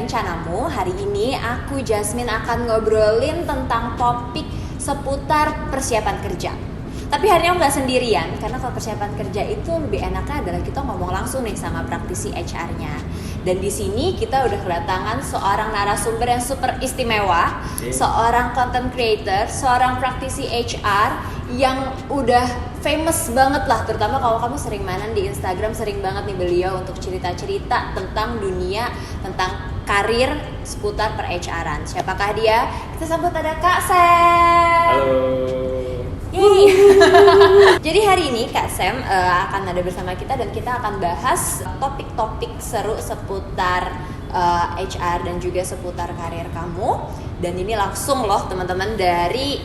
Rencanamu. Hari ini aku Jasmine akan ngobrolin tentang topik seputar persiapan kerja. Tapi hari ini aku gak sendirian, karena kalau persiapan kerja itu lebih enaknya adalah kita ngomong langsung nih sama praktisi HR-nya. Dan di sini kita udah kedatangan seorang narasumber yang super istimewa, seorang content creator, seorang praktisi HR yang udah famous banget lah, terutama kalau kamu sering mainan di Instagram, sering banget nih beliau untuk cerita-cerita tentang dunia, tentang karir seputar per HR-an. Siapakah dia? Kita sambut ada Kak Sam. Halo. Jadi hari ini Kak Sam akan ada bersama kita dan kita akan bahas topik-topik seru seputar HR dan juga seputar karir kamu. Dan ini langsung loh teman-teman dari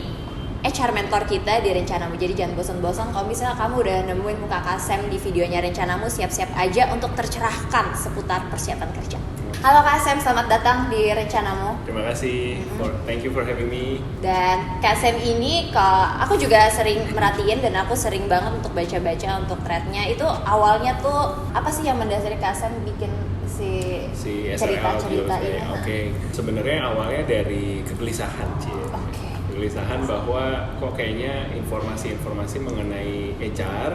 HR mentor kita di Rencanamu. Jadi jangan bosan-bosan kalau misalnya kamu udah nemuin muka Kak Sam di videonya Rencanamu, siap-siap aja untuk tercerahkan seputar persiapan kerja. Halo Kak Sam, selamat datang di Rencanamu. Terima kasih, thank you for having me. Dan Kak Sam ini, aku juga sering merhatiin dan aku sering banget untuk baca-baca untuk threadnya. Itu awalnya tuh apa sih yang mendasari Kak Sam bikin si cerita-cerita ini? Oke. Sebenarnya awalnya dari kegelisahan sih. Kegelisahan bahwa kok kayaknya informasi-informasi mengenai HR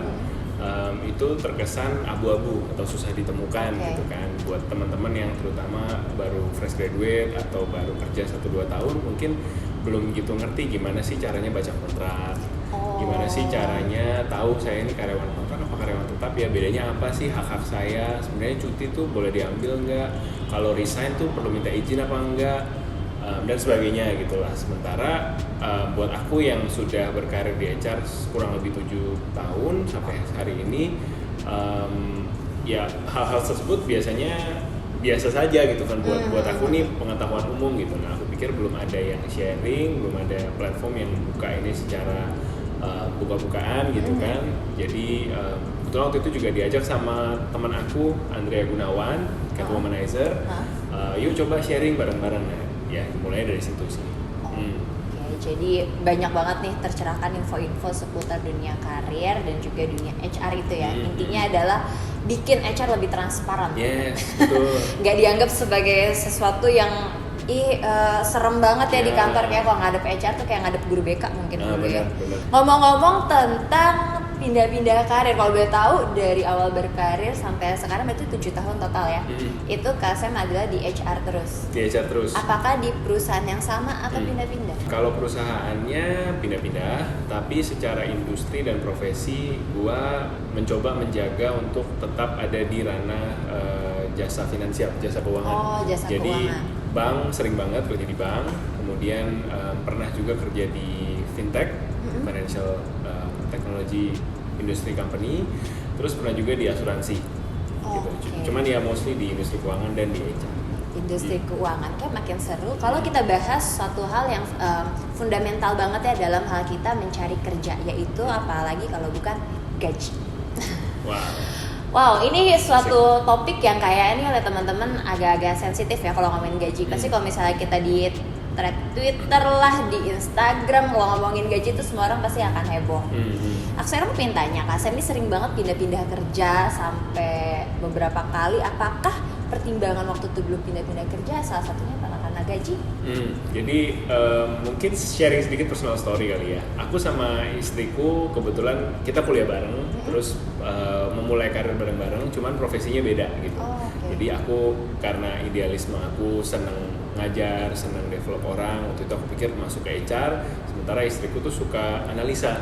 itu terkesan abu-abu atau susah ditemukan gitu kan, buat teman-teman yang terutama baru fresh graduate atau baru kerja 1-2 tahun mungkin belum gitu ngerti gimana sih caranya baca kontrak, gimana sih caranya tahu saya ini karyawan kontrak apa karyawan tetap, ya bedanya apa sih, hak-hak saya sebenarnya cuti tuh boleh diambil nggak, kalau resign tuh perlu minta izin apa enggak, dan sebagainya gitulah. Sementara buat aku yang sudah berkarir di HR kurang lebih 7 tahun sampai hari ini, ya hal-hal tersebut biasanya biasa saja gitu kan buat aku nih pengetahuan umum gitu. Nah aku pikir belum ada yang sharing, belum ada platform yang buka ini secara buka-bukaan gitu kan. Jadi kebetulan waktu itu juga diajak sama teman aku Andrea Gunawan, Cat Womanizer, yuk coba sharing bareng-bareng. Nah, ya mulai dari situ sih. Jadi banyak banget nih tercerahkan info-info seputar dunia karir dan juga dunia HR itu ya. Intinya adalah bikin HR lebih transparan. Yes, betul. Gak dianggap sebagai sesuatu yang serem banget ya di kantor, kayak kalau ngadep HR tuh kayak ngadep guru BK mungkin dulu ya. Ngomong-ngomong tentang pindah-pindah karir, kalau boleh tahu dari awal berkarir sampai sekarang itu 7 tahun total ya. Itu Kak Sam adalah di HR terus. Di HR terus. Apakah di perusahaan yang sama atau pindah-pindah? Kalau perusahaannya pindah-pindah, tapi secara industri dan profesi gua mencoba menjaga untuk tetap ada di ranah jasa finansial, jasa keuangan. Jasa Jadi keuangan. bank sering banget kerja di bank, kemudian pernah juga kerja di fintech, financial technology industry company, terus pernah juga di asuransi. Gitu. Cuman ya mostly di industri keuangan dan di HR. Industri keuangan kayak makin seru kalau kita bahas suatu hal yang fundamental banget ya dalam hal kita mencari kerja, yaitu apalagi kalau bukan gaji. Wow, ini suatu topik yang kayak ini oleh teman-teman agak-agak sensitif ya kalau ngomongin gaji. Pasti kalau misalnya kita di thread Twitter lah, di Instagram kalau ngomongin gaji itu semua orang pasti akan heboh. Aku sekarang pengen tanya, Kak Sam ini sering banget pindah-pindah kerja sampai beberapa kali. Apakah pertimbangan waktu itu belum pindah-pindah kerja salah satunya karena gaji? Jadi mungkin sharing sedikit personal story kali ya. Aku sama istriku kebetulan kita kuliah bareng, terus memulai karir bareng-bareng, cuman profesinya beda gitu. Jadi aku karena idealisme aku seneng ngajar, senang develop orang, waktu itu aku pikir masuk ke HR, sementara istriku tuh suka analisa,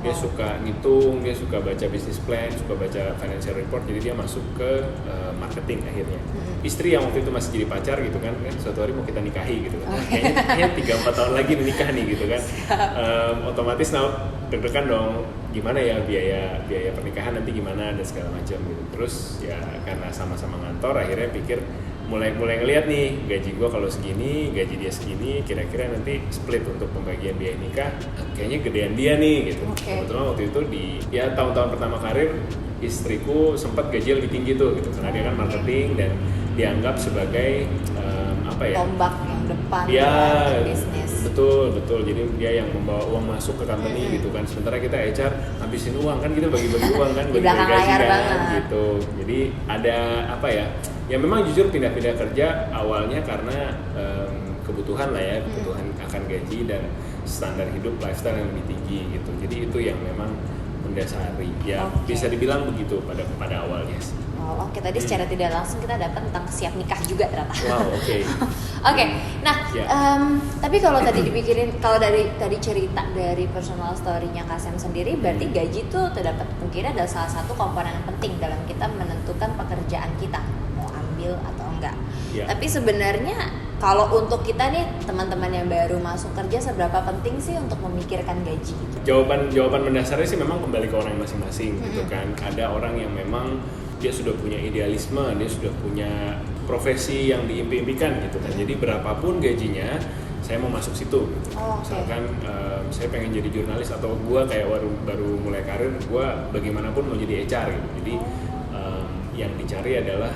dia suka ngitung, dia suka baca business plan, suka baca financial report, jadi dia masuk ke marketing akhirnya. Istri yang waktu itu masih jadi pacar gitu kan suatu hari mau kita nikahi gitu kan, kayaknya 3-4 tahun lagi nikah nih gitu kan, otomatis deg-degan dong, gimana ya biaya pernikahan nanti gimana dan segala macam gitu. Terus ya karena sama-sama ngantor, akhirnya pikir mulai ngeliat nih gaji gue kalau segini, gaji dia segini, kira-kira nanti split untuk pembagian biaya nikah kayaknya gedean dia nih gitu. Kebetulan waktu itu di tahun-tahun pertama karir istriku sempat gaji lebih tinggi tuh gitu karena dia kan marketing dan dianggap sebagai tombak yang depan ya bisnis. Betul. Jadi dia yang membawa uang masuk ke company gitu kan. Sementara kita HR habisin uang kan, kita bagi-bagi uang kan, Di belakang bagi-bagi gaji layar kan banget. gitu. Jadi ada apa ya? Ya memang jujur pindah-pindah kerja awalnya karena kebutuhan lah ya, kebutuhan akan gaji dan standar hidup lifestyle yang lebih tinggi gitu. Jadi itu yang memang mendasari. Ya bisa dibilang begitu pada awalnya sih. Oh, oke. Tadi secara tidak langsung kita dapat tentang siap nikah juga ternyata. Wow, oke. Oke, nah, Ya. tapi kalau tadi dipikirin, kalau dari tadi cerita dari personal story-nya Kak Sam sendiri, berarti gaji tuh terdapat mungkin adalah salah satu komponen yang penting dalam kita menentukan pekerjaan kita mau ambil atau enggak. Ya. Tapi sebenarnya kalau untuk kita nih teman-teman yang baru masuk kerja, seberapa penting sih untuk memikirkan gaji? Jawaban mendasarnya sih memang kembali ke orang masing-masing gitu kan. Ada orang yang memang dia sudah punya idealisme, dia sudah punya profesi yang diimpi-impikan gitu kan. Jadi berapapun gajinya, saya mau masuk situ. Misalkan saya pengen jadi jurnalis atau gue kayak baru mulai karir, gue bagaimanapun mau jadi HR gitu. Jadi yang dicari adalah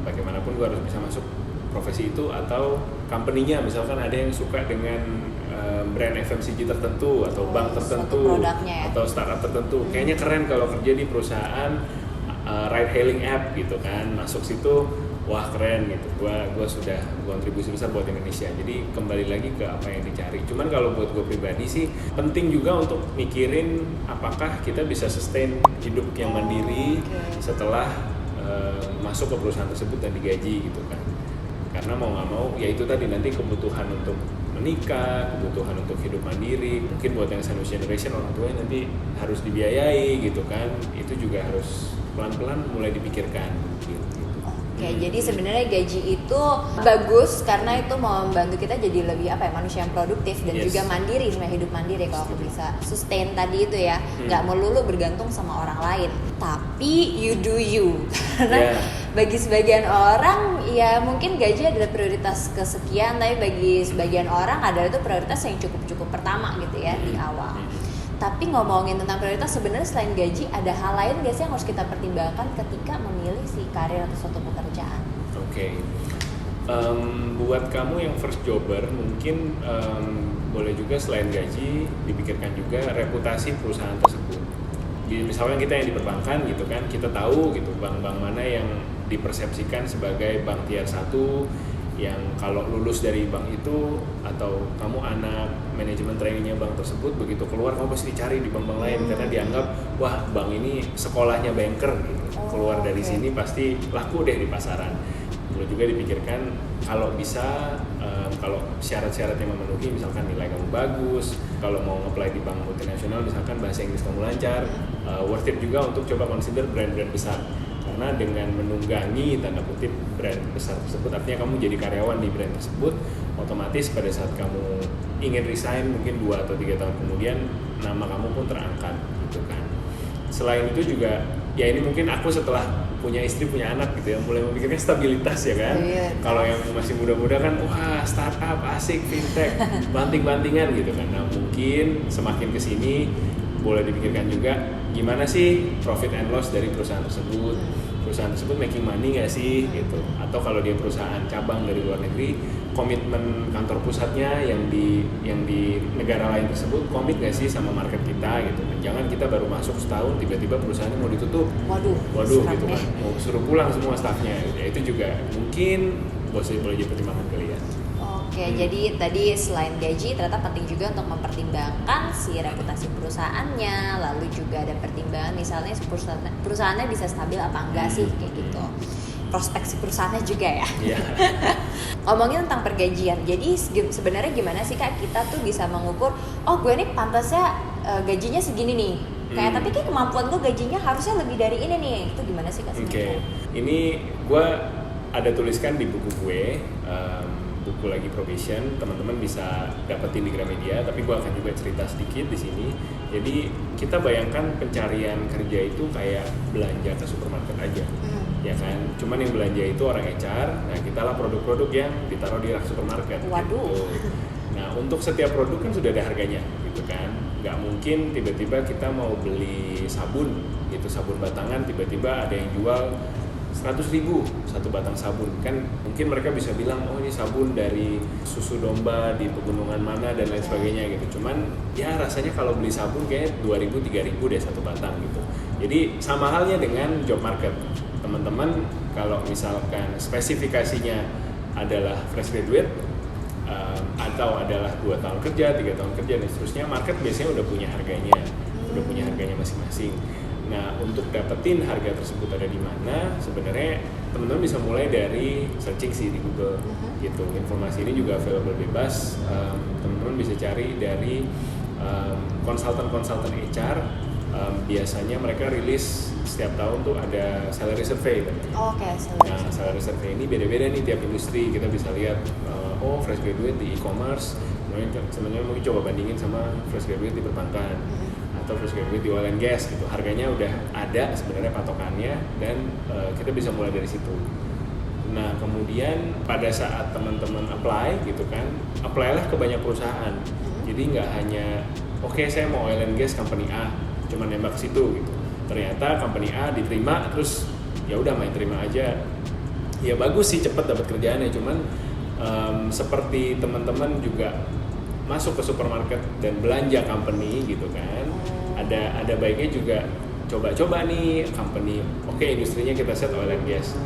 bagaimanapun gue harus bisa masuk profesi itu, atau company-nya misalkan ada yang suka dengan brand FMCG tertentu atau bank tertentu atau startup tertentu. Kayaknya keren kalau kerja di perusahaan ride hailing app gitu kan, masuk situ wah keren gitu, gua sudah kontribusi besar buat Indonesia. Jadi kembali lagi ke apa yang dicari. Cuman kalau buat gue pribadi sih penting juga untuk mikirin apakah kita bisa sustain hidup yang mandiri setelah masuk ke perusahaan tersebut dan digaji gitu kan. Karena mau nggak mau ya itu tadi, nanti kebutuhan untuk menikah, kebutuhan untuk hidup mandiri, mungkin buat yang sandwich generation orang tuanya nanti harus dibiayai gitu kan, itu juga harus pelan-pelan mulai dipikirkan gitu. Oke, jadi sebenarnya gaji itu bagus karena itu mau membantu kita jadi lebih manusia yang produktif dan juga mandiri, sebenarnya hidup mandiri kalau aku bisa sustain tadi itu ya, nggak melulu bergantung sama orang lain. Tapi you do you, karena bagi sebagian orang ya mungkin gaji adalah prioritas kesekian, tapi bagi sebagian orang adalah itu prioritas yang cukup pertama gitu ya di awal. Tapi ngomongin tentang prioritas, sebenarnya selain gaji ada hal lain gak sih yang harus kita pertimbangkan ketika memilih si karir atau suatu pekerjaan? Oke. Buat kamu yang first jobber mungkin boleh juga selain gaji dipikirkan juga reputasi perusahaan tersebut. Misalnya kita yang di perbankan gitu kan, kita tahu gitu bank-bank mana yang dipersepsikan sebagai bank tier 1 yang kalau lulus dari bank itu atau kamu anak manajemen trainingnya bank tersebut, begitu keluar kamu pasti dicari di bank-bank lain karena dianggap wah bank ini sekolahnya banker gitu. Keluar dari sini pasti laku deh di pasaran. Perlu juga dipikirkan kalau bisa kalau syarat-syaratnya memenuhi, misalkan nilai kamu bagus, kalau mau apply di bank multinasional misalkan bahasa Inggris kamu lancar, worth it juga untuk coba consider brand-brand besar. Karena dengan menunggangi tanda kutip brand besar tersebut, artinya kamu jadi karyawan di brand tersebut, otomatis pada saat kamu ingin resign mungkin 2 atau 3 tahun kemudian nama kamu pun terangkat gitu kan. Selain itu juga ya ini mungkin aku setelah punya istri, punya anak gitu ya, mulai memikirkan stabilitas ya kan. Kalau yang masih muda-muda kan wah startup asik, fintech, banting-bantingan gitu kan. Nah mungkin semakin kesini boleh dipikirkan juga gimana sih profit and loss dari perusahaan tersebut making money nggak sih gitu, atau kalau dia perusahaan cabang dari luar negeri, komitmen kantor pusatnya yang di negara lain tersebut komit nggak sih sama market kita gitu. Jangan kita baru masuk setahun tiba-tiba perusahaannya mau ditutup, waduh gitu kan, mau suruh pulang semua staffnya gitu. Ya, itu juga mungkin boleh jadi pertimbangan kali ya. Oke, jadi tadi selain gaji ternyata penting juga untuk mempertimbangkan si reputasi perusahaannya, lalu juga ada pertimbangan misalnya perusahaannya bisa stabil apa enggak sih kayak gitu. Prospek si perusahaannya juga ya. Ngomongin tentang pergajian, jadi sebenarnya gimana sih Kak kita tuh bisa mengukur, oh gue nih pantasnya gajinya segini nih, kayak tapi kayak kemampuan gue gajinya harusnya lebih dari ini nih, itu gimana sih Kak? Oke, ini gue ada tuliskan di buku gue, buku lagi probation, teman-teman bisa dapetin di Gramedia, tapi gue akan juga cerita sedikit di sini. Jadi kita bayangkan pencarian kerja itu kayak belanja ke supermarket aja, ya kan? Cuman yang belanja itu orang HR, nah kita lah produk-produk yang ditaruh di rak supermarket. Waduh. Gitu. Nah untuk setiap produk kan sudah ada harganya, gitu kan? Gak mungkin tiba-tiba kita mau beli sabun, gitu sabun batangan, tiba-tiba ada yang jual 100.000 satu batang sabun. Kan mungkin mereka bisa bilang, oh ini sabun dari susu domba di pegunungan mana dan lain sebagainya gitu. Cuman ya rasanya kalau beli sabun kayak 2.000-3.000 deh satu batang gitu. Jadi sama halnya dengan job market. Teman-teman kalau misalkan spesifikasinya adalah fresh graduate atau adalah 2 tahun kerja, 3 tahun kerja dan seterusnya, market biasanya udah punya harganya masing-masing. Nah, untuk dapetin harga tersebut ada di mana, sebenarnya teman-teman bisa mulai dari searching sih di Google gitu. Informasi ini juga available bebas. Teman-teman bisa cari dari konsultan HR. Biasanya mereka rilis setiap tahun tuh ada salary survey. Nah, salary survey ini beda-beda nih tiap industri. Kita bisa lihat, fresh graduate di e-commerce, sebenarnya mungkin coba bandingin sama fresh graduate di perbankan atau fresh graduate di oil and gas gitu. Harganya udah ada sebenarnya patokannya dan kita bisa mulai dari situ. Nah, kemudian pada saat teman-teman apply gitu kan, apply lah ke banyak perusahaan. Jadi nggak hanya saya mau oil and gas company A, cuma nembak ke situ gitu. Ternyata company A diterima, terus ya udah main terima aja. Ya bagus sih, cepet dapat kerjaannya, cuman seperti teman-teman juga masuk ke supermarket dan belanja company gitu kan, ada baiknya juga coba-coba nih company. Industrinya kita set oil and gas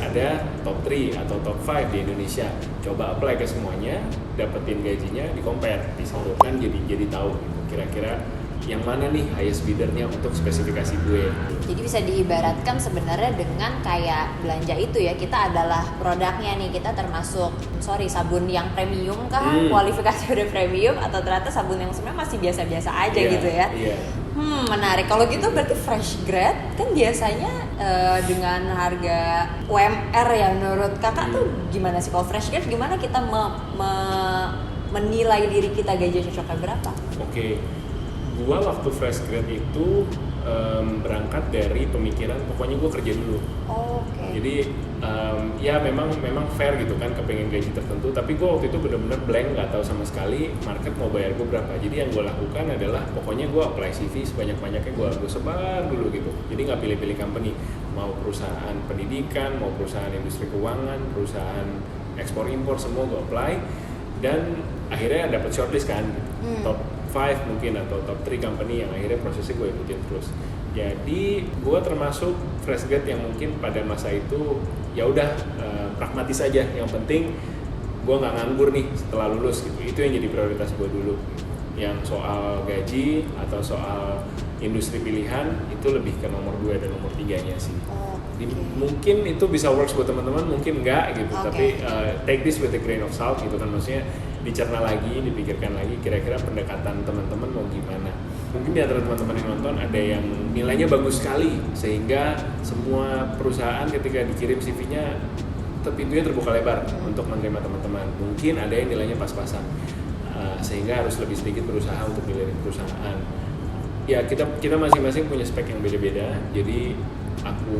ada top 3 atau top 5 di Indonesia, coba apply ke semuanya, dapetin gajinya, di compare, disalurkan, jadi tahu gitu, kira-kira yang mana nih highest biddernya untuk spesifikasi gue. Jadi bisa diibaratkan sebenarnya dengan kayak belanja itu ya, kita adalah produknya nih, kita termasuk sabun yang premium kah, kualifikasi udah premium, atau ternyata sabun yang sebenarnya masih biasa-biasa aja gitu ya. Menarik. Kalau gitu berarti fresh grad kan biasanya dengan harga UMR ya, menurut kakak tuh gimana sih kalau fresh grad, gimana kita menilai diri kita gaji cocoknya berapa? Gua waktu fresh grad itu berangkat dari pemikiran pokoknya gue kerja dulu. Jadi ya memang fair gitu kan, kepengen gaji tertentu, tapi gue waktu itu benar-benar blank, nggak tahu sama sekali market mau bayar gue berapa. Jadi yang gue lakukan adalah pokoknya gue apply CV sebanyak-banyaknya, gue sebar dulu gitu. Jadi nggak pilih-pilih company, mau perusahaan pendidikan, mau perusahaan industri keuangan, perusahaan ekspor impor, semua gue apply dan akhirnya dapat shortlist kan, top 5 mungkin atau top 3 company yang akhirnya prosesnya gue ikutin terus. Jadi gue termasuk fresh grad yang mungkin pada masa itu ya udah pragmatis aja, yang penting gue nggak nganggur nih setelah lulus gitu. Itu yang jadi prioritas gue dulu. Yang soal gaji atau soal industri pilihan itu lebih ke nomor 2 dan nomor 3-nya sih. Mungkin itu bisa works buat teman-teman, mungkin enggak gitu. Tapi take this with a grain of salt gitu kan, maksudnya dicerna lagi, dipikirkan lagi kira-kira pendekatan teman-teman mau gimana. Mungkin di antara teman-teman yang nonton ada yang nilainya bagus sekali sehingga semua perusahaan ketika dikirim CV-nya pintunya terbuka lebar untuk menerima teman-teman. Mungkin ada yang nilainya pas-pasan sehingga harus lebih sedikit berusaha untuk milih perusahaan. Ya kita masing-masing punya spek yang beda-beda. Jadi aku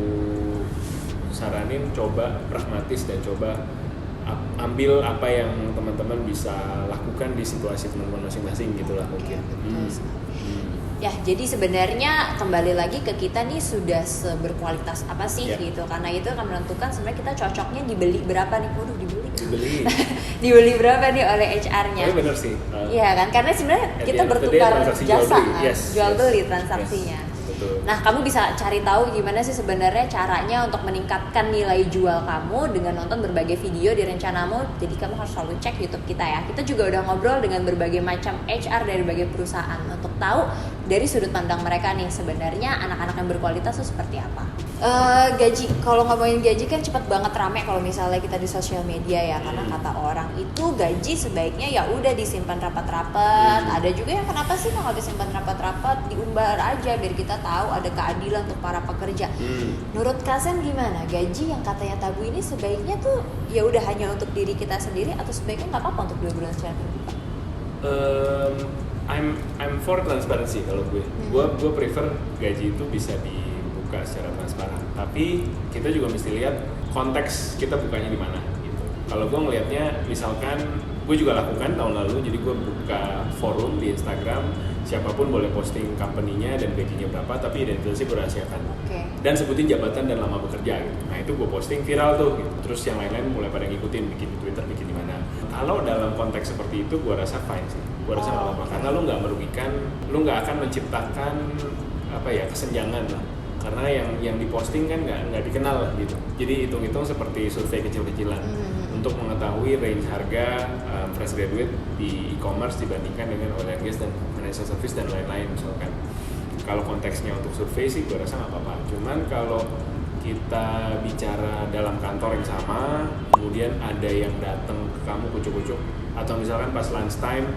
saranin coba pragmatis dan coba ambil apa yang teman-teman bisa lakukan di situasi teman-teman masing-masing gitulah mungkin. Ya, jadi sebenarnya kembali lagi ke kita nih sudah berkualitas apa sih gitu. Karena itu akan menentukan sebenarnya kita cocoknya dibeli berapa nih. Waduh, dibeli. Dibeli berapa nih oleh HR-nya. Oh, benar sih. Iya kan? Karena sebenarnya kita bertukar jasa, jual beli transaksinya. Betul. Nah, kamu bisa cari tahu gimana sih sebenarnya caranya untuk meningkatkan nilai jual kamu dengan nonton berbagai video di Rencanamu. Jadi kamu harus selalu cek YouTube kita ya. Kita juga udah ngobrol dengan berbagai macam HR dari berbagai perusahaan untuk tahu dari sudut pandang mereka nih sebenarnya anak-anak yang berkualitas itu seperti apa. Gaji, kalau ngomongin gaji kan cepet banget rame kalau misalnya kita di sosial media ya, karena kata orang itu gaji sebaiknya ya udah disimpan rapat-rapat. Ada juga yang kenapa sih kalau disimpan rapat-rapat, diumbar aja biar kita tahu ada keadilan untuk para pekerja. Menurut Kasen gimana? Gaji yang katanya tabu ini sebaiknya tuh ya udah hanya untuk diri kita sendiri atau sebaiknya nggak apa-apa untuk dua-duanya secara terbuka? I'm for transparency kalau gue. Gue prefer gaji itu bisa dibuka secara transparan. Tapi kita juga mesti lihat konteks kita bukanya di mana gitu. Kalau gue ngelihatnya misalkan gue juga lakukan tahun lalu, jadi gue buka forum di Instagram siapapun boleh posting company-nya dan gajinya berapa, tapi identitasnya gue rahasiakan. Dan sebutin jabatan dan lama bekerja gitu. Nah itu gue posting viral tuh gitu. Terus yang lain-lain mulai pada ngikutin, bikin di Twitter, bikin di mana. Kalau dalam konteks seperti itu gue rasa fine sih. Gue rasa nggak apa-apa karena lu nggak merugikan, lu nggak akan menciptakan kesenjangan lah. Karena yang diposting kan nggak dikenal gitu. Jadi hitung-hitung seperti survei kecil-kecilan untuk mengetahui range harga fresh graduate di e-commerce dibandingkan dengan oil and gas dan financial service dan lain-lain misalkan. Kalau konteksnya untuk survei sih gue rasa nggak apa-apa. Cuman kalau kita bicara dalam kantor yang sama, kemudian ada yang datang ke kamu kucuk-kucuk, atau misalkan pas lunch time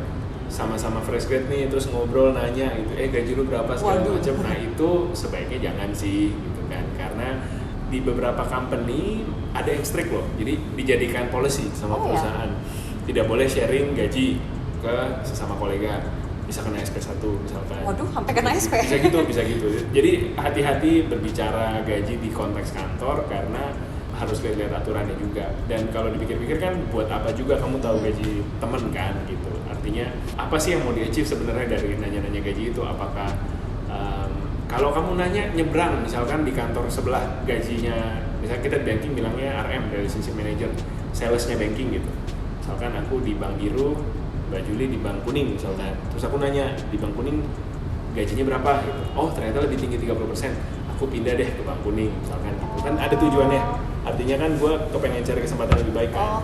sama-sama fresh grad nih, terus ngobrol nanya gitu, gaji lu berapa segala macam. Nah itu sebaiknya jangan sih gitu kan, karena di beberapa company ada yang strict loh, jadi dijadikan policy sama perusahaan. Tidak boleh sharing gaji ke sesama kolega, bisa kena SP1 misalkan. Waduh, sampai kena SP. Bisa gitu. Jadi hati-hati berbicara gaji di konteks kantor karena harus lihat aturannya juga. Dan kalau dipikir-pikir kan buat apa juga kamu tahu gaji temen kan gitu. Artinya apa sih yang mau di-achieve sebenarnya dari nanya-nanya gaji itu? Apakah kalau kamu nanya nyebrang misalkan di kantor sebelah gajinya, misalnya kita di banking bilangnya RM, relationship manager, salesnya banking gitu. Misalkan aku di bank biru, Mbak Juli di bank kuning misalkan. Terus aku nanya di bank kuning gajinya berapa gitu. Oh ternyata lebih tinggi 30%. Aku pindah deh ke bank kuning misalkan gitu. Kan ada tujuannya. Artinya kan gue kepengen cari kesempatan lebih baik kan.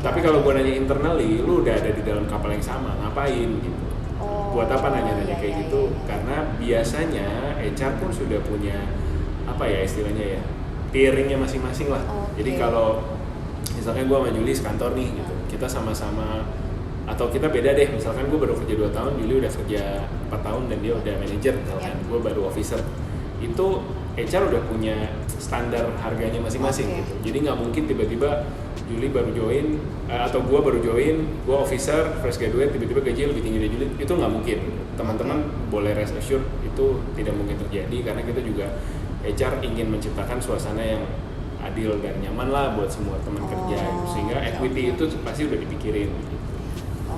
Tapi kalau gue nanya internally, lu udah ada di dalam kapal yang sama, ngapain gitu. Buat apa nanya-nanya kayak gitu? Karena biasanya HR pun sudah punya istilahnya ya, tieringnya masing-masing lah. Jadi kalau misalkan gue sama Juli sekantor nih gitu, kita sama-sama atau kita beda deh, misalkan gue baru kerja 2 tahun, Juli udah kerja 4 tahun dan dia udah manajer misalkan, gue baru officer. Itu HR udah punya standar harganya masing-masing gitu. Jadi nggak mungkin tiba-tiba Juli baru join atau gue baru join, gue officer, fresh graduate, tiba-tiba gaji lebih tinggi dari Juli, itu nggak mungkin. Teman-teman boleh rest assured itu tidak mungkin terjadi karena kita juga HR ingin menciptakan suasana yang adil dan nyaman lah buat semua teman kerja gitu. Sehingga equity itu pasti udah dipikirin gitu.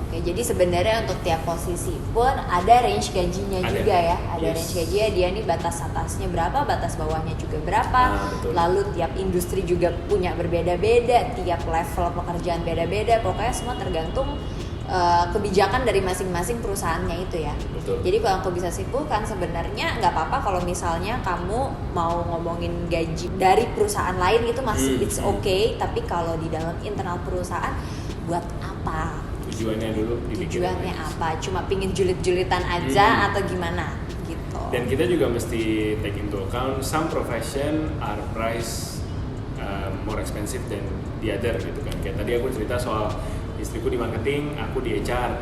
Jadi sebenarnya untuk tiap posisi pun ada range gajinya juga ya. Ada range gajinya, dia nih batas atasnya berapa, batas bawahnya juga berapa. Lalu tiap industri juga punya berbeda-beda, tiap level pekerjaan beda-beda. Pokoknya semua tergantung kebijakan dari masing-masing perusahaannya itu ya. Jadi kalau aku bisa simpulkan sebenarnya nggak apa-apa kalau misalnya kamu mau ngomongin gaji dari perusahaan lain itu masih it's okay. Tapi kalau di dalam internal perusahaan buat apa? Tujuannya apa? Cuma pingin julit-julitan aja atau gimana gitu. Dan kita juga mesti take into account some profession are price more expensive than the other gitu kan. Kayak tadi aku cerita soal istriku di marketing, aku di HR,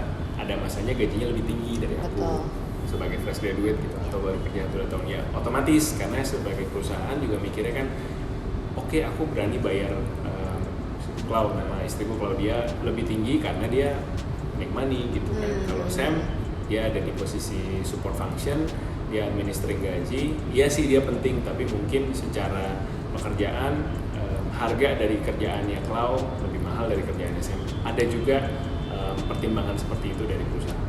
ada masanya gajinya lebih tinggi dari aku sebagai fresh graduate gitu atau baru kerja 2 tahun ya. Otomatis karena sebagai perusahaan juga mikirnya kan oke, aku berani bayar Cloud, nama istriku Claudia lebih tinggi karena dia make money gitu kan. Kalau Sam dia ada di posisi support function, dia administering gaji, iya sih dia penting tapi mungkin secara pekerjaan harga dari kerjaannya Cloud lebih mahal dari kerjaannya Sam. Ada juga pertimbangan seperti itu dari perusahaan.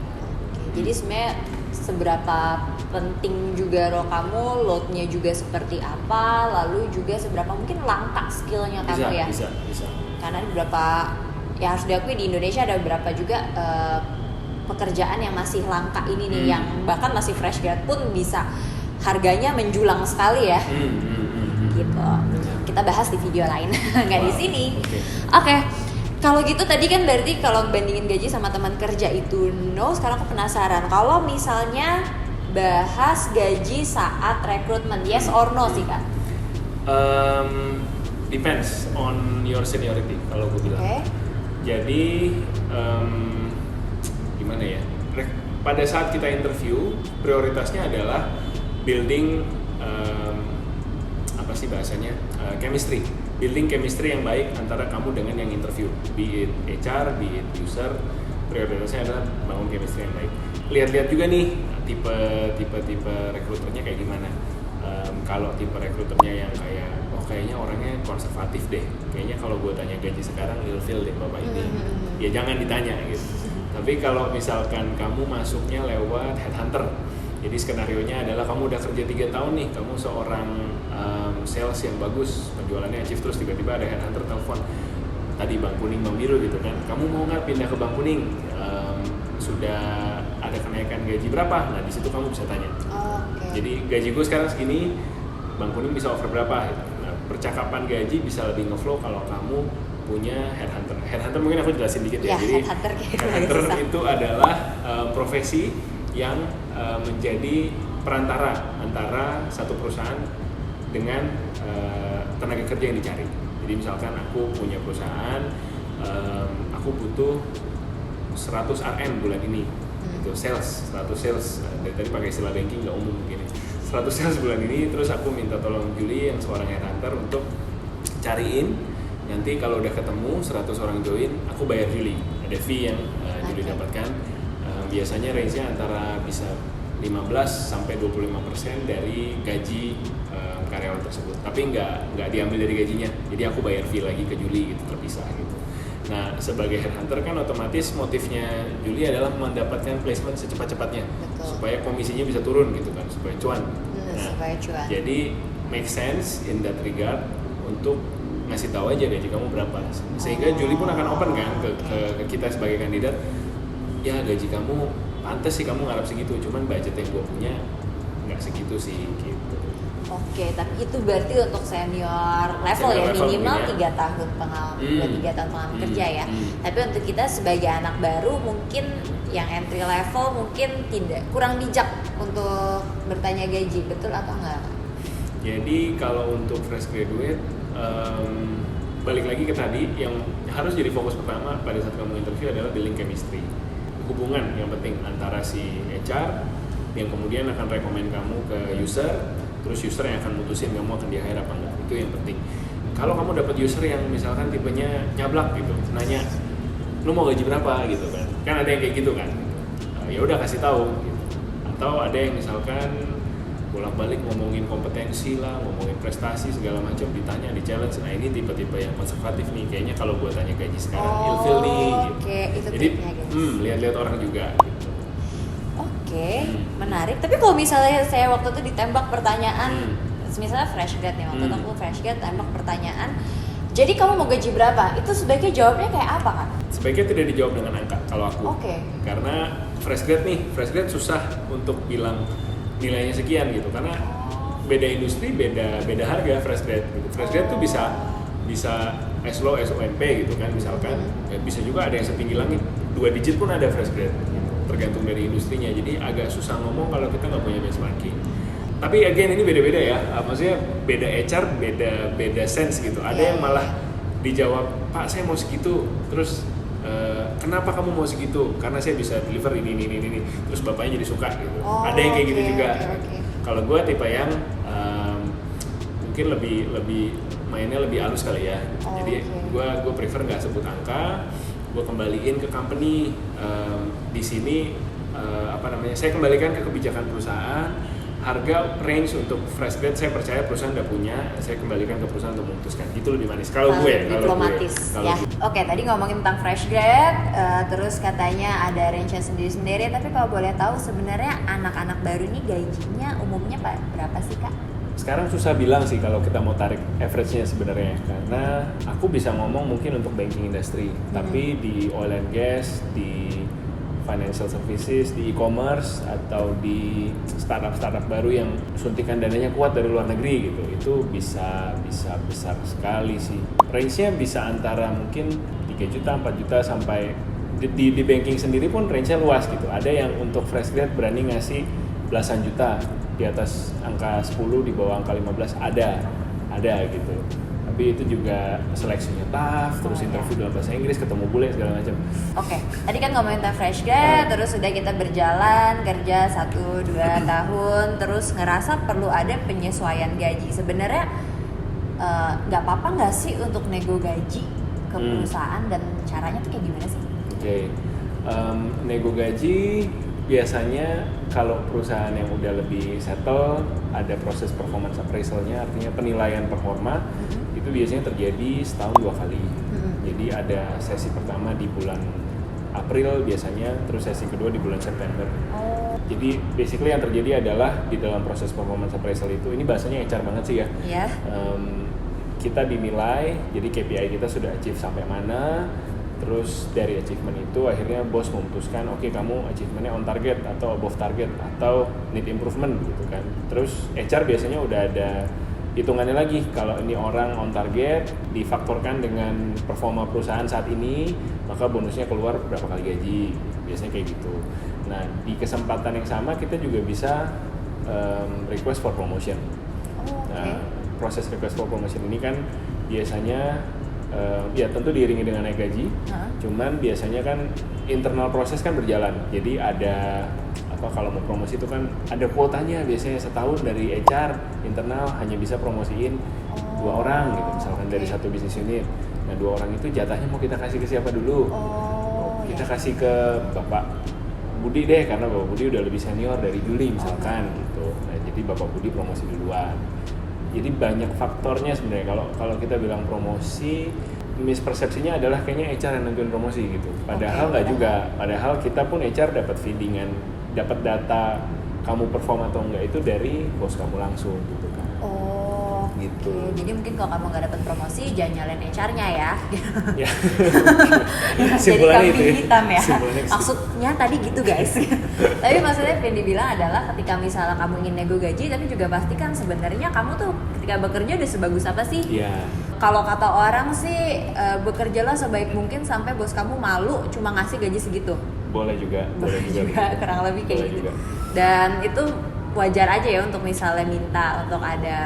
Jadi sebenarnya seberapa penting juga role kamu, loadnya juga seperti apa, lalu juga seberapa mungkin langka skillnya kamu ya. Bisa. Karena beberapa ya harus diakui di Indonesia ada beberapa juga pekerjaan yang masih langka ini nih, yang bahkan masih fresh grad pun bisa harganya menjulang sekali ya. Gitu. Kita bahas di video lain, nggak di sini. Oke. Kalau gitu tadi kan berarti kalau bandingin gaji sama teman kerja itu no. Sekarang aku penasaran kalau misalnya bahas gaji saat rekrutmen, yes or no sih Kak? Depends on your seniority kalau gue bilang. Jadi gimana ya? Pada saat kita interview, prioritasnya adalah building chemistry. Building chemistry yang baik antara kamu dengan yang interview. Be it HR, be it user, prioritasnya adalah bangun chemistry yang baik. Lihat-lihat juga nih tipe rekruternya kayak gimana. Kalau tipe rekruternya yang kayaknya orangnya konservatif deh, kayaknya kalau gue tanya gaji sekarang ilfil deh bapak ini, ya jangan ditanya gitu. Tapi kalau misalkan kamu masuknya lewat headhunter, jadi skenarionya adalah kamu udah kerja 3 tahun nih, kamu seorang sales yang bagus, penjualannya achieve, terus tiba-tiba ada headhunter telepon, tadi Bank Kuning, Bank Biru gitu kan, kamu mau nggak pindah ke Bank Kuning? Sudah ada kenaikan gaji berapa? Nah di situ kamu bisa tanya. Jadi gaji gue sekarang segini, Bank Kuning bisa offer berapa? Nah, percakapan gaji bisa lebih ngeflow kalau kamu punya headhunter. Headhunter mungkin aku jelasin dikit ya. Jadi headhunter itu adalah profesi yang menjadi perantara antara satu perusahaan dengan tenaga kerja yang dicari. Jadi misalkan aku punya perusahaan, aku butuh 100 RM bulan ini, itu sales, 100 sales, dari tadi pakai istilah banking nggak umum begini, 100 sales bulan ini, terus aku minta tolong Julie yang seorang headhunter untuk cariin, nanti kalau udah ketemu 100 orang join, aku bayar Julie, ada fee yang Julie dapatkan, biasanya range-nya antara bisa 15-25% dari gaji karyawan tersebut, tapi nggak diambil dari gajinya, jadi aku bayar fee lagi ke Julie gitu, terpisah gitu. Nah, sebagai headhunter kan otomatis motifnya Julie adalah mendapatkan placement secepat-cepatnya. Supaya komisinya bisa turun gitu kan, supaya cuan. Supaya cuan. Jadi make sense in that regard untuk ngasih tahu aja gaji kamu berapa. Sehingga Julie pun akan open kan ke kita sebagai kandidat. Ya gaji kamu pantas sih kamu ngarap segitu, cuman budget yang gue punya nggak segitu sih gitu. Oke, tapi itu berarti untuk senior level ya, minimal 3 tahun pengalaman, 3 tahun pengalaman kerja ya. Tapi untuk kita sebagai anak baru mungkin yang entry level mungkin kurang bijak untuk bertanya gaji, betul atau enggak? Jadi kalau untuk fresh graduate, balik lagi ke tadi, yang harus jadi fokus pertama pada saat kamu interview adalah building chemistry. Hubungan yang penting antara si HR yang kemudian akan rekomend kamu ke user, terus user yang akan mutusin kamu akan di-hire apa enggak, itu yang penting. Kalau kamu dapat user yang misalkan tipenya nyablak gitu, nanya, lu mau gaji berapa gitu kan ada yang kayak gitu kan, ya udah kasih tahu gitu. Atau ada yang misalkan bolak-balik ngomongin kompetensi lah, ngomongin prestasi segala macam, ditanya, di challenge. Nah ini tipe-tipe yang konservatif nih, kayaknya kalau gue tanya gaji sekarang ilfil nih gitu. Itu jadi gitu. Lihat-lihat orang juga gitu. Menarik. Tapi kalau misalnya saya waktu itu ditembak pertanyaan, misalnya fresh grad nih, waktu itu aku fresh grad tembak pertanyaan, jadi kamu mau gaji berapa? Itu sebaiknya jawabnya kayak apa kan? Sebaiknya tidak dijawab dengan angka kalau aku. Karena fresh grad susah untuk bilang nilainya sekian gitu, karena beda industri, beda harga fresh grad gitu. Fresh grad tuh bisa as low as UMP gitu kan, misalkan bisa juga ada yang setinggi langit 2 digit pun ada fresh grad gitu, tergantung dari industrinya. Jadi agak susah ngomong kalau kita nggak punya benchmarking. Tapi again ini beda-beda ya, maksudnya beda HR, beda sense gitu. Ada yang malah dijawab, Pak saya mau segitu, terus kenapa kamu mau segitu? Karena saya bisa deliver ini. Terus bapaknya jadi suka gitu. Ada yang kayak gitu juga. Kalau gue tipe yang mungkin lebih mainnya lebih halus kali ya. Jadi gue prefer nggak sebut angka, gue kembaliin ke company. Di sini saya kembalikan ke kebijakan perusahaan. Harga range untuk fresh grad saya percaya perusahaan udah punya, saya kembalikan ke perusahaan untuk memutuskan. Itu lebih manis kalau gue. Diplomatis ya. Oke, tadi ngomongin tentang fresh grad, terus katanya ada range-nya sendiri-sendiri. Tapi kalau boleh tahu sebenarnya anak-anak baru ini gajinya umumnya berapa sih Kak? Sekarang susah bilang sih kalau kita mau tarik average-nya sebenarnya, karena aku bisa ngomong mungkin untuk banking industry, tapi di oil and gas, di financial services, di e-commerce, atau di startup baru yang suntikan dananya kuat dari luar negeri gitu, itu bisa besar sekali sih. Range-nya bisa antara mungkin 3 juta, 4 juta sampai di banking sendiri pun range-nya luas gitu. Ada yang untuk fresh grad berani ngasih belasan juta, di atas angka 10, di bawah angka 15 ada gitu. Tapi itu juga seleksinya tough, terus interview dalam bahasa Inggris, ketemu bule segala macam. Oke, tadi kan ngomongin tentang fresh grad, terus sudah kita berjalan kerja 1-2 tahun, terus ngerasa perlu ada penyesuaian gaji. Sebenarnya nggak apa-apa nggak sih untuk nego gaji ke perusahaan, dan caranya tuh kayak gimana sih? Nego gaji biasanya kalau perusahaan yang udah lebih settle, ada proses performance appraisal-nya, artinya penilaian performa, itu biasanya terjadi setahun 2 kali. Jadi ada sesi pertama di bulan April biasanya, terus sesi kedua di bulan September. Jadi basically yang terjadi adalah di dalam proses performance appraisal itu, ini bahasanya HR banget sih ya. Yeah. Kita dinilai, jadi KPI kita sudah achieve sampai mana, terus dari achievement itu akhirnya bos memutuskan, oke, kamu achievementnya on target atau above target atau need improvement gitu kan. Terus HR biasanya udah ada hitungannya lagi, kalau ini orang on target difaktorkan dengan performa perusahaan saat ini, maka bonusnya keluar berapa kali gaji, biasanya kayak gitu. Nah, di kesempatan yang sama kita juga bisa request for promotion. Nah, proses request for promotion ini kan biasanya ya tentu diiringi dengan naik gaji, cuman biasanya kan internal proses kan berjalan, jadi ada kalau mau promosi itu kan ada kuotanya, biasanya setahun dari HR internal hanya bisa promosiin 2 orang gitu, misalkan dari satu bisnis unit. Nah, 2 orang itu jatahnya mau kita kasih ke siapa dulu? Kita kasih ke Bapak Budi deh, karena Bapak Budi udah lebih senior dari Juli misalkan gitu. Nah, jadi Bapak Budi promosi duluan. Jadi banyak faktornya sebenarnya. Kalau kita bilang promosi, mispersepsinya adalah kayaknya HR yang nentuin promosi gitu. Padahal nggak juga. Padahal kita pun HR dapat feedingan, dapat data kamu perform atau enggak itu dari bos kamu langsung gitu kan. Gitu. Jadi mungkin kalau kamu nggak dapat promosi, jangan nyalain HR-nya ya. Ya. Jadi kambing hitam ya. Simpulnya Maksudnya tadi gitu guys. Tapi maksudnya yang dibilang adalah ketika misalnya kamu ingin nego gaji, tapi juga pastikan sebenarnya kamu tuh ketika bekerja udah sebagus apa sih? Iya. Kalau kata orang sih bekerjalah sebaik mungkin sampai bos kamu malu cuma ngasih gaji segitu. Boleh juga. Kurang lebih kayak boleh gitu. Juga. Dan itu wajar aja ya untuk misalnya minta untuk ada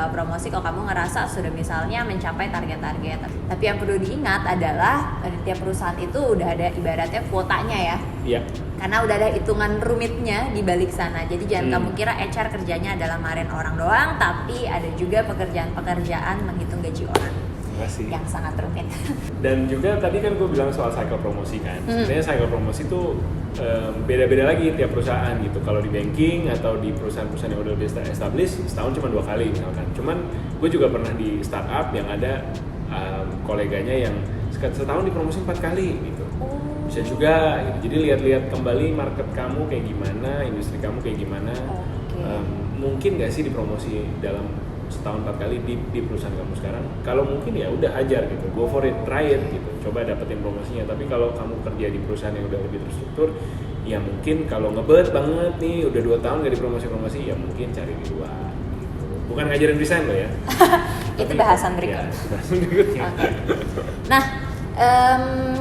promosi kalau kamu ngerasa sudah misalnya mencapai target-target. Tapi yang perlu diingat adalah di tiap perusahaan itu udah ada ibaratnya kuotanya ya. Iya. Karena udah ada hitungan rumitnya di balik sana. Jadi jangan kamu kira HR kerjanya adalah marahin orang doang, tapi ada juga pekerjaan-pekerjaan menghitung gaji orang. Yang sangat rumit. Dan juga tadi kan gue bilang soal cycle promosi kan. Sebenarnya cycle promosi itu beda-beda lagi tiap perusahaan gitu. Kalau di banking atau di perusahaan-perusahaan yang udah lebih established, setahun cuma 2 kali misalkan. Cuman gue juga pernah di startup yang ada koleganya yang setahun dipromosi 4 kali gitu. Bisa juga gitu. Jadi lihat-lihat kembali market kamu kayak gimana, industri kamu kayak gimana. Mungkin nggak sih dipromosi dalam setahun 4 kali di perusahaan kamu sekarang? Kalau mungkin ya udah hajar gitu, go for it, try it gitu, coba dapetin promosinya. Tapi kalau kamu kerja di perusahaan yang udah lebih terstruktur, ya mungkin kalau ngebet banget nih udah 2 tahun gak dipromosi ya mungkin cari di luar gitu. Bukan ngajarin resign loh ya. Itu bahasan berikutnya. Ya, bahasan berikutnya. Nah,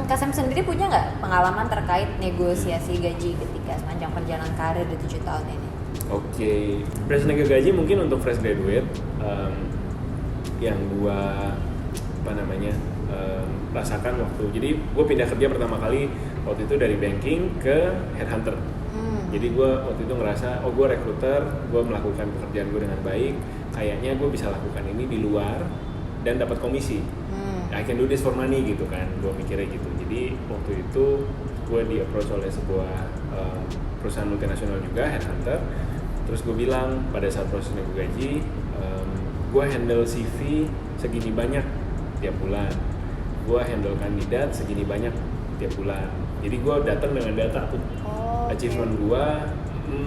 Kak Sam sendiri punya nggak pengalaman terkait negosiasi gaji ketika sepanjang perjalanan karir di 7 tahun ini? Oke, proses nego gaji mungkin untuk fresh graduate yang gua rasakan jadi gue pindah kerja pertama kali waktu itu dari banking ke headhunter. Jadi gue waktu itu ngerasa, gue recruiter, gue melakukan pekerjaan gue dengan baik, kayaknya gue bisa lakukan ini di luar dan dapat komisi. I can do this for money gitu kan, gue mikirnya gitu. Jadi waktu itu gue di-approach oleh sebuah perusahaan multinasional juga, headhunter. Terus gue bilang pada saat proses nego gaji, gue handle CV segini banyak tiap bulan, gue handle kandidat segini banyak tiap bulan. Jadi gue datang dengan data tuh, achievement gue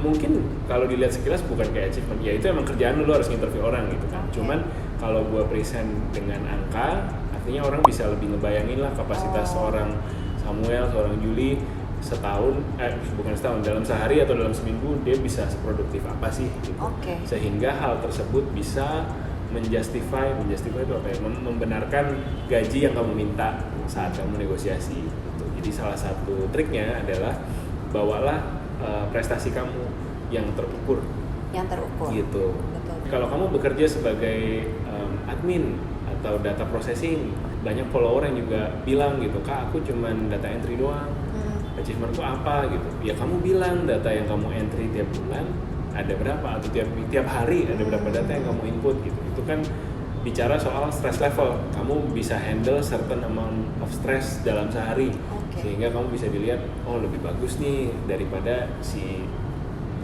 mungkin kalau dilihat sekilas bukan kayak achievement, ya itu emang kerjaan lu harus interview orang gitu kan. Cuman kalau gue present dengan angka, artinya orang bisa lebih ngebayangin lah kapasitas seorang Samuel, seorang Juli bukan setahun, dalam sehari atau dalam seminggu dia bisa seproduktif apa sih gitu. Sehingga hal tersebut bisa menjustify itu apa ya, membenarkan gaji yang kamu minta saat kamu negosiasi gitu. Jadi salah satu triknya adalah bawalah prestasi kamu yang terukur gitu. Betul. Kalau kamu bekerja sebagai admin atau data processing, banyak follower yang juga bilang gitu, Kak, aku cuman data entry doang, achievementku apa gitu. Ya kamu bilang data yang kamu entry tiap bulan ada berapa, atau tiap hari ada berapa data yang kamu input gitu. Itu kan bicara soal stress level, kamu bisa handle certain amount of stress dalam sehari, sehingga kamu bisa dilihat, oh lebih bagus nih daripada si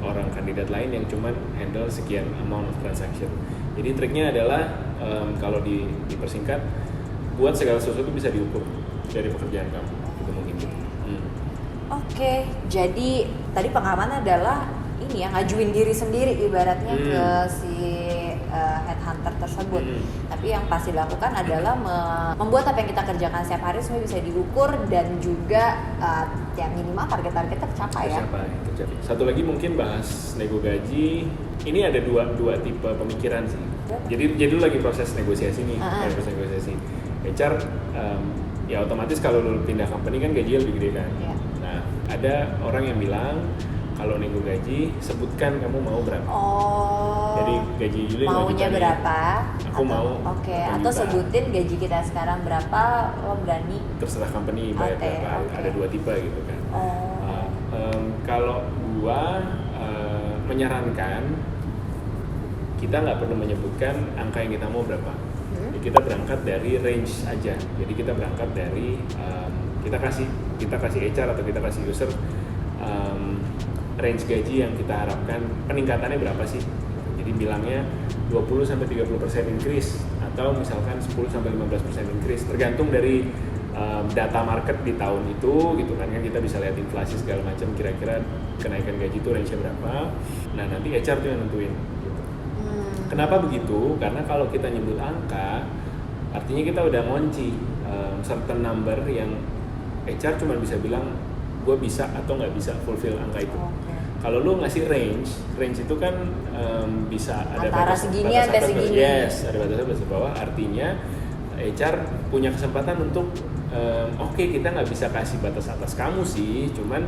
orang kandidat lain yang cuman handle sekian amount of transaction. Jadi triknya adalah kalau dipersingkat, buat segala sesuatu bisa diukur dari pekerjaan kamu. Itu mungkin gitu. Oke, jadi tadi pengalaman adalah ini ya, ngajuin diri sendiri ibaratnya ke si headhunter tersebut. Tapi yang pasti dilakukan adalah membuat apa yang kita kerjakan setiap hari supaya bisa diukur dan juga yang minimal target-targetnya tercapai ya. Tercapai. Satu lagi mungkin bahas nego gaji. Ini ada dua tipe pemikiran sih. Jadi dulu lagi proses negosiasi nih, proses negosiasi. HR ya otomatis kalau lu pindah company kan gajinya lebih gede kan. Yeah. Nah, ada orang yang bilang kalau nego gaji sebutkan kamu mau berapa. Jadi gaji Juli 5 juta. Maunya berapa? Aku mau. Oke, atau sebutin gaji kita sekarang berapa, lo berani? Terserah company bayar berapa. Ada dua tipe gitu kan. Kalau gua menyarankan kita nggak perlu menyebutkan angka yang kita mau berapa. Kita berangkat dari range aja. Jadi kita berangkat dari kita kasih HR atau kita kasih user range gaji yang kita harapkan peningkatannya berapa sih. Jadi bilangnya 20-30% increase atau misalkan 10-15% increase tergantung dari data market di tahun itu gitu kan kita bisa lihat inflasi segala macam kira-kira kenaikan gaji itu range-nya berapa. Nah, nanti HR tuh yang nentuin. Kenapa begitu? Karena kalau kita nyebut angka, artinya kita udah ngunci certain number yang HR cuma bisa bilang gue bisa atau nggak bisa fulfill angka itu. Kalau lu ngasih range itu kan bisa ada antara segini sampai segini. Yes, ada batas atas bawah. Artinya HR punya kesempatan untuk oke, kita nggak bisa kasih batas atas kamu sih, cuman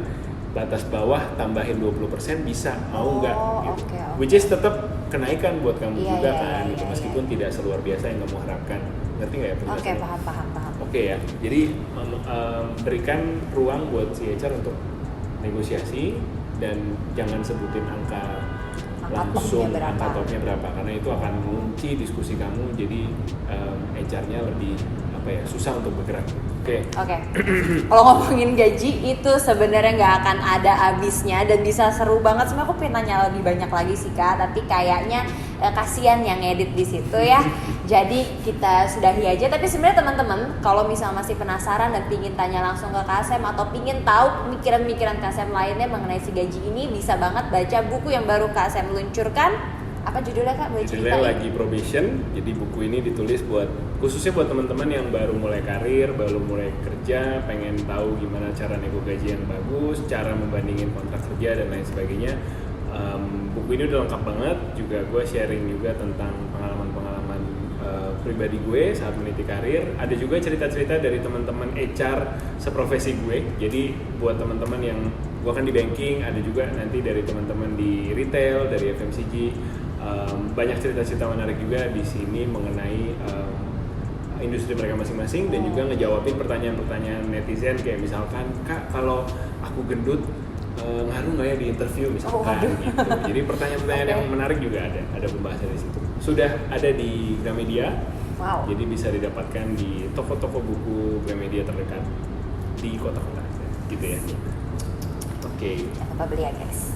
batas bawah tambahin 20% bisa, mau nggak? Gitu. Which is tetap kenaikan buat kamu juga kan, gitu. Meskipun tidak seluar biasa yang kamu harapkan. Ngerti nggak ya? Oke, paham. Oke ya, jadi berikan ruang buat si HR untuk negosiasi dan jangan sebutin angka langsung angka topnya berapa karena itu akan mengunci diskusi kamu, jadi HR-nya lebih susah untuk bergerak. Oke. Kalau ngomongin gaji itu sebenarnya nggak akan ada habisnya dan bisa seru banget. Sebenarnya aku pengen nanya lebih banyak lagi sih Kak, tapi kayaknya kasihan yang ngedit di situ ya. Jadi kita sudahi aja. Tapi sebenarnya teman-teman kalau misal masih penasaran dan pingin tanya langsung ke Kasem atau pingin tahu pemikiran-pemikiran Kasem lainnya mengenai si gaji ini, bisa banget baca buku yang baru Kasem luncurkan. Apa judulnya Kak? Judulnya lagi probation. Jadi buku ini ditulis khususnya buat teman-teman yang baru mulai karir, baru mulai kerja, pengen tahu gimana cara nego gaji yang bagus, cara membandingin kontrak kerja dan lain sebagainya. Buku ini udah lengkap banget. Juga gue sharing juga tentang pengalaman-pengalaman pribadi gue saat meniti karir. Ada juga cerita-cerita dari teman-teman HR seprofesi gue. Jadi buat teman-teman yang gue kan di banking, ada juga nanti dari teman-teman di retail, dari FMCG. Banyak cerita-cerita menarik juga di sini mengenai industri mereka masing-masing dan juga ngejawabin pertanyaan-pertanyaan netizen kayak misalkan Kak, kalau aku gendut ngaruh nggak ya di interview misalkan gitu. Jadi pertanyaan-pertanyaan yang menarik juga ada pembahasan di situ. Sudah ada di Gramedia. Jadi bisa didapatkan di toko-toko buku Gramedia terdekat di kota-kota gitu ya. Jangan lupa beli ya guys.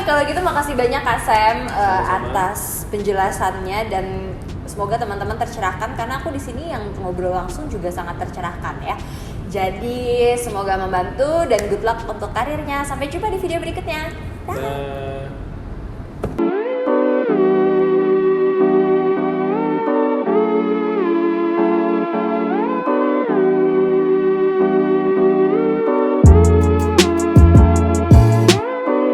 Kalau gitu makasih banyak Kasem atas penjelasannya dan semoga teman-teman tercerahkan karena aku di sini yang ngobrol langsung juga sangat tercerahkan ya. Jadi semoga membantu dan good luck untuk karirnya. Sampai jumpa di video berikutnya. Dah.